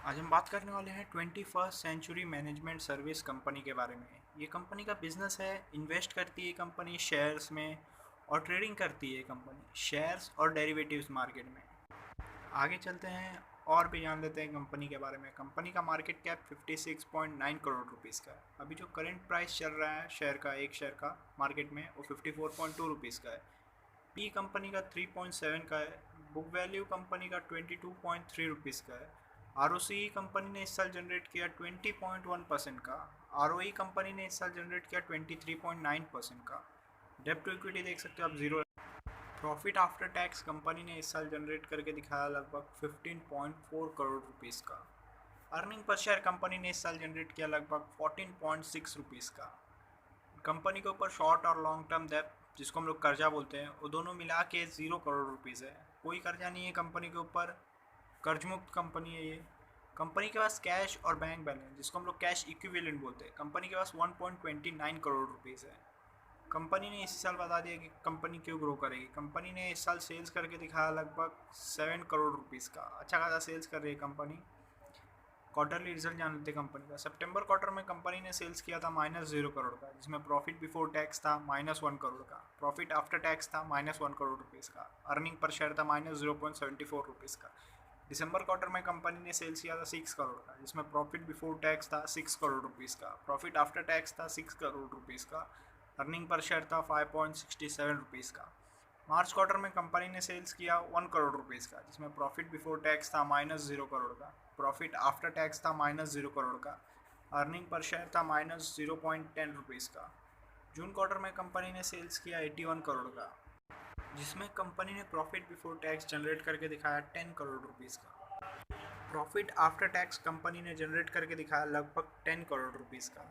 आज हम बात करने वाले हैं 21st century management service company के बारे में। ये कंपनी का बिजनेस है, इन्वेस्ट करती है कंपनी शेयर्स में और ट्रेडिंग करती है कंपनी शेयर्स और डेरिवेटिव्स मार्केट में। आगे चलते हैं और भी जान लेते हैं कंपनी के बारे में। कंपनी का मार्केट कैप 56.9 करोड़ रुपीज़ का है। अभी जो करंट प्राइस चल रहा है शेयर का, एक शेयर का मार्केट में, वो 54.2 रुपीज़ का है। पी कंपनी का 3.7 का है। बुक वैल्यू कंपनी का 22.3 रुपीज़ का है। आर कंपनी ने इस साल जनरेट किया 20.1% का। आर कंपनी ने इस साल जनरेट किया 23.9% का। डेब्ट टू इक्विटी देख सकते हो आप, zero. Profit after tax company ने इस साल जनरेट करके दिखाया लगभग 15.4 करोड़ रुपीज़ का। अर्निंग पर शेयर कंपनी ने इस साल जनरेट किया लगभग 14.6 रुपीज़ का। कंपनी के ऊपर शॉर्ट और लॉन्ग टर्म डेब्ट, जिसको हम लोग कर्जा बोलते हैं, वो दोनों मिला के 0 करोड़ रुपीज़ है। कोई कर्जा नहीं है कंपनी के ऊपर, कर्ज मुक्त कंपनी है ये। कंपनी के पास कैश और बैंक बैलेंस, जिसको हम लोग कैश इक्विवेलेंट बोलते हैं, कंपनी के पास 1.29 करोड़ रुपीज़ है। कंपनी ने इसी साल बता दिया कि कंपनी क्यों ग्रो करेगी। कंपनी ने इस साल सेल्स करके दिखाया लगभग 7 करोड़ रुपीज़ का। अच्छा खासा सेल्स कर रही है कंपनी। क्वार्टरली रिजल्ट जान लेते हैं कंपनी का। सितंबर क्वार्टर में कंपनी ने सेल्स किया था -0 करोड़ का, जिसमें प्रॉफिट बिफोर टैक्स था -1 करोड़ का। प्रॉफिट आफ्टर टैक्स था -1 करोड़ रुपीज़ का। अर्निंग पर शेयर था -0.74 रुपीज़ का। दिसंबर क्वार्टर में कंपनी ने सेल्स किया था 6 करोड़ का, जिसमें प्रॉफिट बिफोर टैक्स था 6 करोड़ रुपीज़ का। प्रॉफिट आफ्टर टैक्स था 6 करोड़ रुपीज़ का। अर्निंग पर शेयर था 5.67 रुपीज़ का। मार्च क्वार्टर में कंपनी ने सेल्स किया 1 करोड़ रुपीज़ का, जिसमें प्रॉफिट बिफोर टैक्स था -0 करोड़ का। प्रॉफिट आफ्टर टैक्स था -0 करोड़ का। अर्निंग पर शेयर था -0.10 रुपीज़ का। जून क्वार्टर में कंपनी ने सेल्स किया 81 करोड़ का, जिसमें कंपनी ने प्रॉफिट बिफोर टैक्स जनरेट करके दिखाया 10 करोड़ रुपीज़ का। प्रॉफिट आफ्टर टैक्स कंपनी ने जनरेट करके दिखाया लगभग 10 करोड़ रुपीज़ का।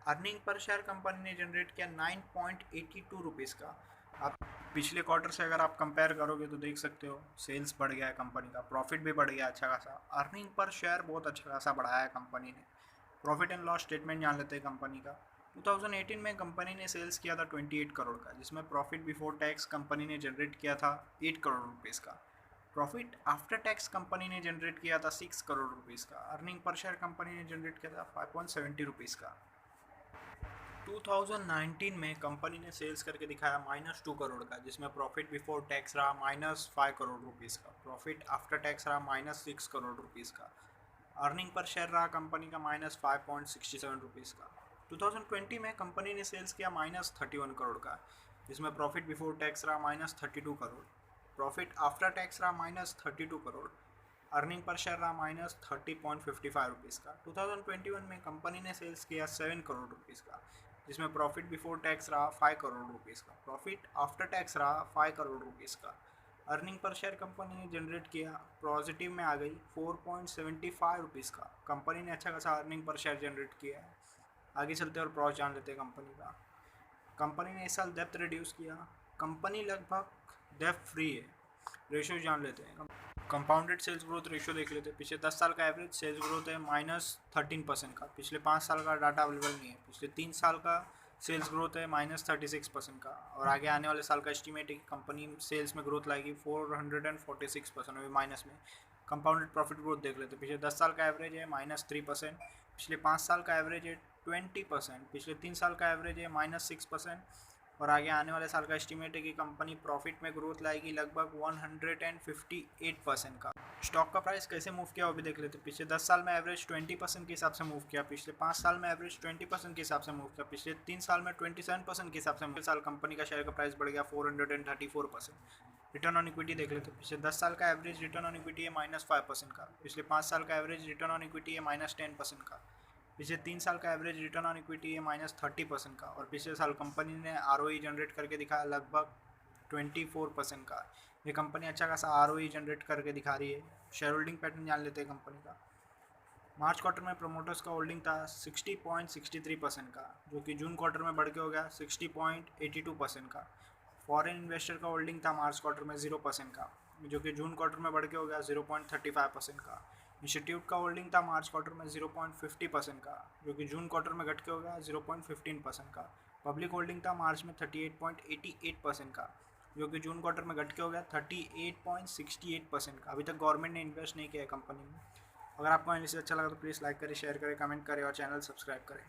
अर्निंग पर शेयर कंपनी ने जनरेट किया 9.82 रुपीज़ का। आप पिछले क्वार्टर से अगर आप कंपेयर करोगे तो देख सकते हो सेल्स बढ़ गया है कंपनी का, प्रॉफिट भी बढ़ गया अच्छा खासा। अर्निंग पर शेयर बहुत अच्छा खासा बढ़ाया है कंपनी ने। प्रॉफिट एंड लॉस स्टेटमेंट जान लेते हैं कंपनी का। 2018 में कंपनी ने सेल्स किया था 28 करोड़ का, जिसमें प्रॉफिट बिफोर टैक्स कंपनी ने जनरेट किया था 8 करोड़ रुपीज़ का। प्रॉफिट आफ्टर टैक्स कंपनी ने जनरेट किया था 6 करोड़ रुपीज़ का। अर्निंग पर शेयर कंपनी ने जनरेट किया था 5.70 रुपीज़ का। 2019 में कंपनी ने सेल्स करके दिखाया -2 करोड़ का, जिसमें प्रॉफिट बिफोर टैक्स रहा -5 करोड़ रुपीज़ का। प्रॉफिट आफ्टर टैक्स रहा -6 करोड़ रुपीज़ का। अर्निंग पर शेयर रहा कंपनी का -5.67 रुपीज़ का। 2020 में कंपनी ने सेल्स किया -31 करोड़ का, जिसमें प्रॉफिट बिफोर टैक्स रहा -32 करोड़। प्रॉफिट आफ्टर टैक्स रहा -32 करोड़। अर्निंग पर शेयर रहा -30.55 रुपीज़ का। 2021 में कंपनी ने सेल्स किया 7 करोड़ रुपीज़ का, जिसमें प्रॉफिट बिफोर टैक्स रहा 5 करोड़ रुपीज़ का। प्रॉफिट आफ्टर टैक्स रहा 5 करोड़ रुपीज़ का। अर्निंग पर शेयर कंपनी ने जनरेट किया, पॉजिटिव में आ गई, 4.75 रुपीज़ का। कंपनी ने अच्छा खासा अर्निंग पर शेयर जनरेट किया है। आगे चलते हैं और प्रॉस जान लेते हैं कंपनी का। कंपनी ने इस साल डेप्थ रिड्यूस किया। कंपनी लगभग डेप्थ फ्री है। रेशियो जान लेते हैं। कंपाउंडेड सेल्स ग्रोथ रेशियो देख लेते हैं। पिछले 10 साल का एवरेज सेल्स ग्रोथ है -13% का। पिछले 5 साल का डाटा अवेलेबल नहीं है। पिछले 3 साल का सेल्स ग्रोथ है -36% का, और आगे आने वाले साल का एस्टिमेट है कि कंपनी सेल्स में ग्रोथ लाएगी 446%, अभी माइनस में। कंपाउंडेड प्रॉफिट ग्रोथ देख लेते हैं। पिछले 10 साल का एवरेज है -3%। पिछले 5 साल का एवरेज है 20%। पिछले 3 साल का एवरेज है -6%, और आगे आने वाले साल का एस्टिमेट है कि कंपनी प्रॉफिट में ग्रोथ लाएगी लगभग 158% का। स्टॉक का प्राइस कैसे मूव किया वो भी देख लेते हैं। पिछले 10 साल में एवरेज 20% के हिसाब से मूव किया। पिछले 5 साल में एवरेज 20% के हिसाब से मूव किया। पिछले 3 साल में 27% के हिसाब से साल कंपनी का शेयर का प्राइस बढ़ गया 434%। रिटर्न ऑन इक्विटी देख लेते हैं। पिछले 10 साल का एवरेज रिटर्न ऑन इक्विटी है -5% का। पिछले 5 साल का एवरेज रिटर्न ऑन इक्विटी है -10% का। पिछले 3 साल का एवरेज रिटर्न ऑन इक्विटी है -30% का, और पिछले साल कंपनी ने ROE जनरेट करके दिखाया लगभग 24% का। ये कंपनी अच्छा खासा ROE जनरेट करके दिखा रही है। शेयर होल्डिंग पैटर्न जान लेते हैं कंपनी का। मार्च क्वार्टर में प्रोमोटर्स का होल्डिंग था 60.63% का, जो कि जून क्वार्टर में बढ़ के हो गया 60.82% का। फॉरेन इन्वेस्टर का होल्डिंग था मार्च क्वार्टर में 0% का, जो कि जून क्वार्टर में बढ़ के हो गया 0.35% का। इंस्टीट्यूट का होल्डिंग था मार्च क्वार्टर में 0.50% का, जो कि जून क्वार्टर में घट के हो गया 0.15% का। पब्लिक होल्डिंग था मार्च में 38.88% का, जो कि जून क्वार्टर में घट के हो गया 38.68% का। अभी तक गवर्नमेंट ने इन्वेस्ट नहीं किया है कंपनी में। अगर आपको एनालिसिस अच्छा लगा तो प्लीज़ लाइक करें, शेयर करें, कमेंट करें और चैनल सब्सक्राइब करें।